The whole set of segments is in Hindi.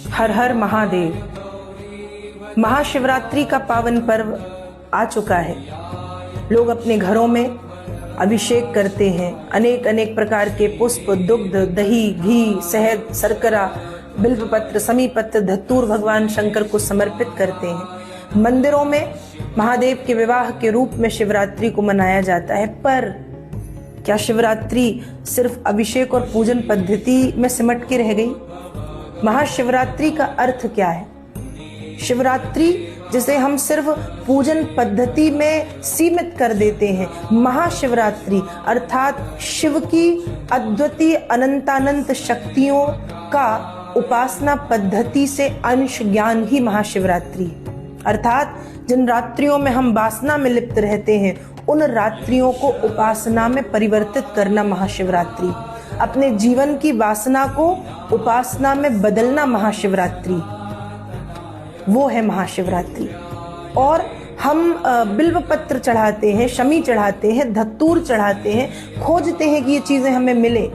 हर हर महादेव। महाशिवरात्रि का पावन पर्व आ चुका है। लोग अपने घरों में अभिषेक करते हैं, अनेक अनेक प्रकार के पुष्प, दुग्ध, दही, घी, शहद, शर्करा, बिल्वपत्र, समीपत्र, धतूर भगवान शंकर को समर्पित करते हैं। मंदिरों में महादेव के विवाह के रूप में शिवरात्रि को मनाया जाता है। पर क्या शिवरात्रि सिर्फ अभिषेक और पूजन पद्धति में सिमट के रह गई? महाशिवरात्रि का अर्थ क्या है? शिवरात्रि जिसे हम सिर्फ पूजन पद्धति में सीमित कर देते हैं, महाशिवरात्रि अर्थात शिव की अद्वितीय अनंतानंत शक्तियों का उपासना पद्धति से अंश ज्ञान ही महाशिवरात्रि है। अर्थात जिन रात्रियों में हम वासना में लिप्त रहते हैं, उन रात्रियों को उपासना में परिवर्तित करना महाशिवरात्रि। अपने जीवन की वासना को उपासना में बदलना महाशिवरात्रि, वो है महाशिवरात्रि। और हम बिल्वपत्र चढ़ाते हैं, शमी चढ़ाते हैं, धतूर चढ़ाते हैं, खोजते हैं कि ये चीजें हमें मिले।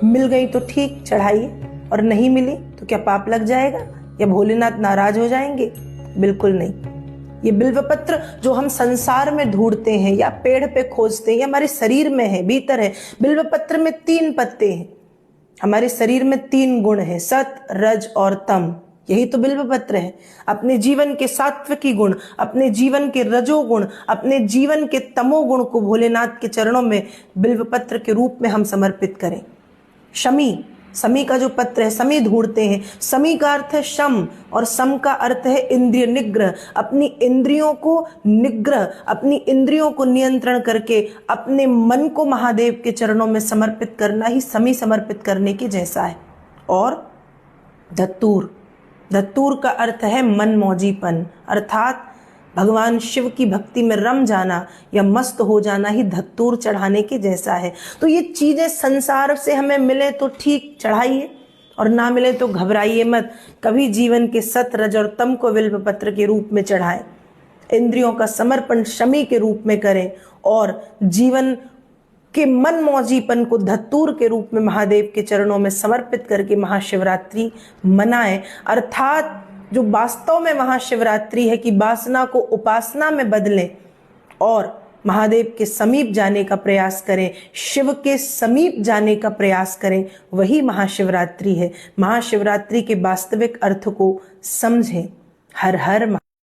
मिल गई तो ठीक, चढ़ाइए, और नहीं मिली तो क्या पाप लग जाएगा या भोलेनाथ नाराज हो जाएंगे? बिल्कुल नहीं। ये बिल्वपत्र जो हम संसार में ढूंढते हैं या पेड़ पे खोजते हैं, ये हमारे शरीर में है, भीतर है। बिल्वपत्र में 3 पत्ते हैं। हमारे शरीर में 3 गुण हैं, सत, रज और तम। यही तो बिल्वपत्र है। अपने जीवन के सात्विकी गुण, अपने जीवन के रजोगुण, अपने जीवन के तमोगुण को भोलेनाथ के चरणों में बिल्वपत्र के रूप में हम समर्पित करें। शमी, समी का जो पत्र है, समी ढूंढते हैं। समी का अर्थ है शम, और सम का अर्थ है इंद्रिय निग्रह। अपनी इंद्रियों को निग्रह, अपनी इंद्रियों को नियंत्रण करके अपने मन को महादेव के चरणों में समर्पित करना ही समी समर्पित करने की जैसा है। और धतूर, धतूर का अर्थ है मन मौजीपन, अर्थात भगवान शिव की भक्ति में रम जाना या मस्त हो जाना ही धतूर चढ़ाने के जैसा है। तो ये चीजें संसार से हमें मिले तो ठीक, चढ़ाइए, और ना मिले तो घबराइए मत। कभी जीवन के सत, रज और तम को बिल्वपत्र के रूप में चढ़ाएं। इंद्रियों का समर्पण शमी के रूप में करें, और जीवन के मन मौजीपन को धतूर के रूप में महादेव के चरणों में समर्पित करके महाशिवरात्रि मनाएं। अर्थात जो वास्तव में महाशिवरात्रि है कि वासना को उपासना में बदलें और महादेव के समीप जाने का प्रयास करें, शिव के समीप जाने का प्रयास करें, वही महाशिवरात्रि है। महाशिवरात्रि के वास्तविक अर्थ को समझें। हर हर